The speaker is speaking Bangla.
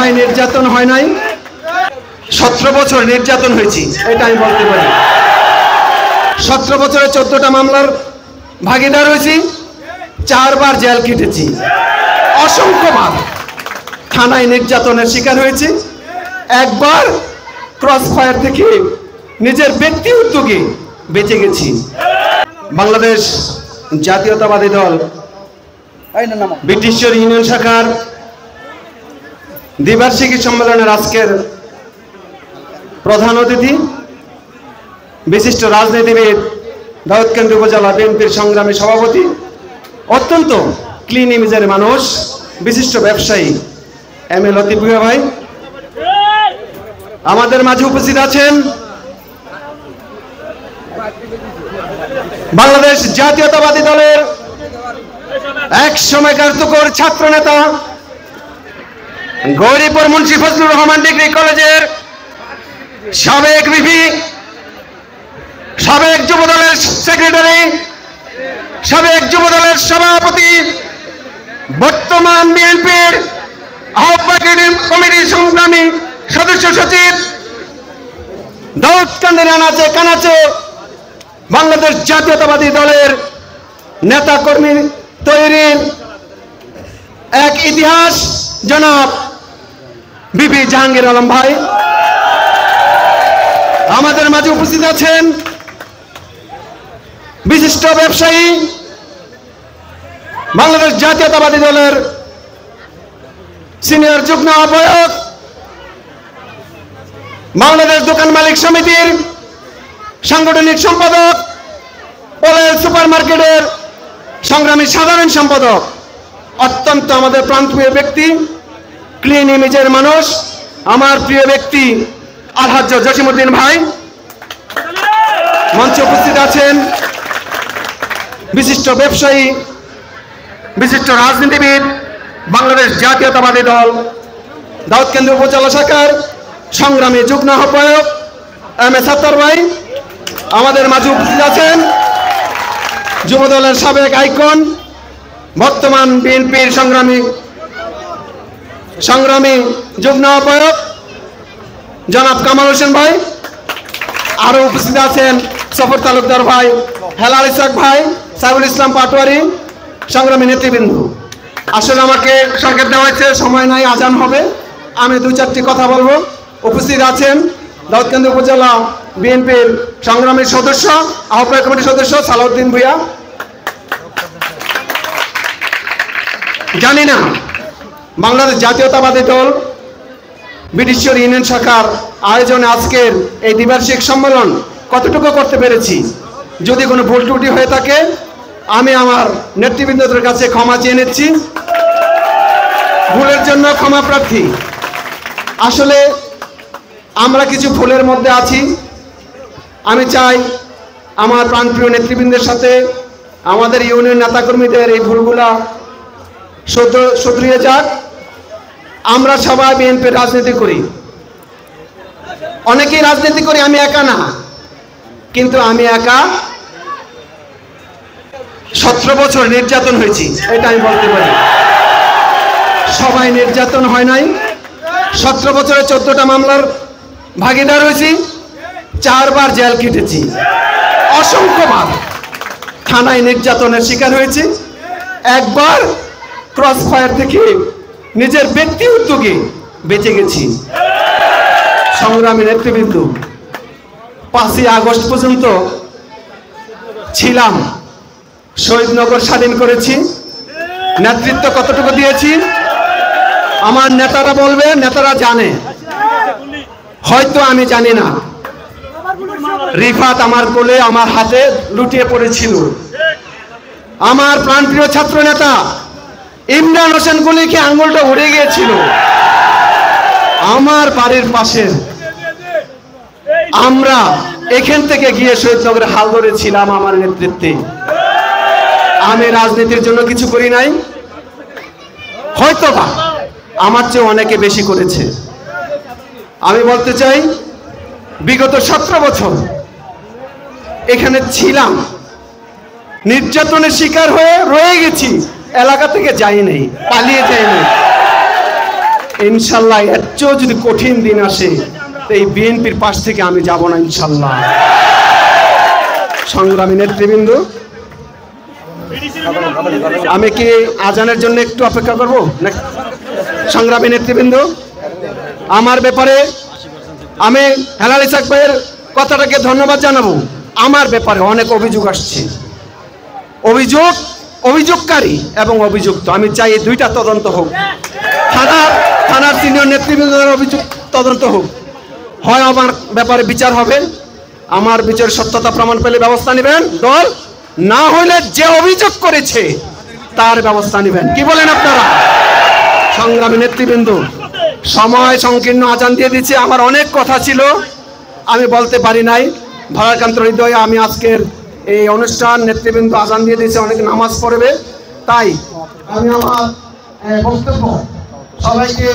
সবাই নির্যাতন হয় নাই, 17 বছর নির্যাতন হয়েছি, এটা আমি বলতে পারি। 17 বছরে 14টা মামলার ভাগিদার হয়েছি, 4 বার জেল কেটেছি, অসংখ্যবার থানায় নির্যাতনের শিকার হয়েছি, একবার ক্রস ফায়ার থেকে নিজের ব্যক্তি উদ্যোগে বেঁচে গেছি। বাংলাদেশ জাতীয়তাবাদী দল ব্রিটিশ ইউনিয়ন শাখার দ্বিবার্ষিকী সম্মেলনের আজকের প্রধান অতিথি বিশিষ্ট রাজনীতিবিদ, দাউদকান্দি উপজেলা বিএনপির সংগ্রামী সভাপতি, অত্যন্ত ক্লিন ইমেজের মানুষ, বিশিষ্ট ব্যবসায়ী এম এ লতিফ ভূঁইয়া ভাই আমাদের মাঝে উপস্থিত আছেন। বাংলাদেশ জাতীয়তাবাদী দলের এক সময় কার্যকর ছাত্র নেতা, গৌরীপুর মুন্সি ফজলুর রহমান ডিগ্রি কলেজের সাবেক ভিপি, সাবেক যুবদলের সেক্রেটারি, সাবেক যুবদলের সভাপতি, বর্তমান বিএনপির আহ্বায়ক কমিটির সংগ্রামী সদস্য সচিব, দাউদকান্দির আনাচে কানাচে বাংলাদেশ জাতীয়তাবাদী দলের নেতা কর্মী তৈরির এক ইতিহাস জনাব বিপি জাহাঙ্গীর আলম ভাই আমাদের মাঝে উপস্থিত আছেন। বিশিষ্ট ব্যবসায়ী, বাংলাদেশ জাতীয়তাবাদী দলের সিনিয়র যুগ্ম আহ্বায়ক, বাংলাদেশ দোকান মালিক সমিতির সাংগঠনিক সম্পাদক, পলের সুপার মার্কেটের সংগ্রামী সাধারণ সম্পাদক, অত্যন্ত আমাদের প্রাণপ্রিয় ব্যক্তি, ক্লিন ইমেজের মানুষ, আমার প্রিয় ব্যক্তি আলহাজ্জ জসিমউদ্দিন ভাই মঞ্চে উপস্থিত আছেন। বিশিষ্ট ব্যবসায়ী, বিশিষ্ট রাজনীতিবিদ, বাংলাদেশ জাতীয়তাবাদী দল দাউদকান্দি উপজেলা শাখার সংগ্রামী যুগ্ম আহ্বায়ক এম এ সাত্তার ভাই আমাদের মাঝে উপস্থিত আছেন। যুবদলের সাবেক আইকন, বর্তমান বিএনপির সংগ্রামী যুগ্ম আহ্বায়ক জনাব কামাল হোসেন ভাই, আরো উপস্থিত আছেন সফর তালুকদার ভাই, হেলাল ইসহাক ভাই, সাইফুল ইসলাম পাটোয়ারি, সংগ্রামী নেতৃবৃন্দ। আসলে আমাকে সংকেত দেওয়া হয়েছে সময় নাই, আজান হবে, আমি 2-4টি কথা বলবো। উপস্থিত আছেন দাউদকান্দি উপজেলা বিএনপির সংগ্রামী সদস্য, আহ্বায়ক কমিটির সদস্য সালাউদ্দিন ভূঁইয়া। জানি না বাংলাদেশ জাতীয়তাবাদী দল ব্রিটিশ ইউনিয়ন শাখার আয়োজনে আজকের এই দ্বিবার্ষিক সম্মেলন কতটুকু করতে পেরেছি। যদি কোনো ভুল ত্রুটি হয়ে থাকে আমি আমার নেতৃবৃন্দদের কাছে ক্ষমা চেয়ে নিচ্ছি, ভুলের জন্য ক্ষমা প্রার্থী। আসলে আমরা কিছু ভুলের মধ্যে আছি, আমি চাই আমার প্রাণপ্রিয় নেতৃবৃন্দের সাথে আমাদের ইউনিয়ন নেতাকর্মীদের এই ভুলগুলা শুধরিয়ে যাক। আমরা সবাই বিএনপির রাজনীতি করি, অনেকেই রাজনীতি করি, আমি একা না, কিন্তু আমি একা 17 বছর নির্যাতন হয়েছি, এটা আমি বলতে পারি। সবাই নির্যাতন হয় নাই, 17 বছরে 14টা মামলার ভাগিদার হয়েছি, 4 বার জেল কেটেছি, অসংখ্যবার থানায় নির্যাতনের শিকার হয়েছি, একবার ক্রস ফায়ার থেকে নিজের ব্যক্তি উদ্যোগে বেঁচে গেছি। সংগ্রামী নেতৃবৃন্দ, 5ই আগস্ট পর্যন্ত ছিলাম, শহীদনগর স্বাধীন করেছি, নেতৃত্ব কতটুকু দিয়েছি আমার নেতারা বলবে, নেতারা জানে, হয়তো আমি জানি না। রিফাত আমার কোলে আমার হাতে লুটিয়ে পড়েছিল, আমার প্রাণপ্রিয় ছাত্র নেতা ইমরান হোসেন গুলিকে আঙুলটা উড়ে গিয়েছিল, আমার বাড়ির পাশে। আমরা এখান থেকে গিয়ে শহীদনগরে হাল ধরেছিলাম আমার নেতৃত্বে। আমি রাজনীতির জন্য কিছু করি নাই, হয়তোবা আমার চেয়ে অনেকে বেশি করেছে। আমি বলতে চাই বিগত 17 বছর এখানে ছিলাম, নির্যাতনের শিকার হয়ে রয়ে গেছি, এলাকা থেকে যাই নাই, পালিয়ে যাই নাই। ইনশাল্লাহ এর চেয়েও যদি কঠিন দিন আসে তো এই বিএনপির পাশ থেকে আমি যাব না ইনশাল্লাহ। সংগ্রামী নেতৃবৃন্দ, আমি কি আজানের জন্য একটু অপেক্ষা করব? সংগ্রামী নেতৃবৃন্দ, আমার ব্যাপারে আমি হেলাল ইসাক ভাইয়ের কথাটাকে ধন্যবাদ জানাবো। আমার ব্যাপারে অনেক অভিযোগ আসছে, অভিযোগকারী এবং অভিযুক্ত। আমি চাই এই দুইটা তদন্ত হোক, থানার সিনিয়র নেতৃবৃন্দের অভিযোগ তদন্ত হোক। হয় আমার ব্যাপারে বিচার হবে, আমার বিচার সত্যতা প্রমাণ পেলে ব্যবস্থা নেবেন দল, না হলে যে অভিযোগ করেছে তার ব্যবস্থা নেবেন। কি বলেন আপনারা? সংগ্রামী নেতৃবৃন্দ, সময় সংকীর্ণ, আজান দিয়ে দিচ্ছে। আমার অনেক কথা ছিল, আমি বলতে পারি নাই। ভারাক্রান্ত হৃদয়ে আমি আজকের এই অনুষ্ঠান, নেতৃবৃন্দ আজান দিয়ে দিয়েছে, অনেক নামাজ পড়বে, তাই আমি আমার বক্তব্য সবাইকে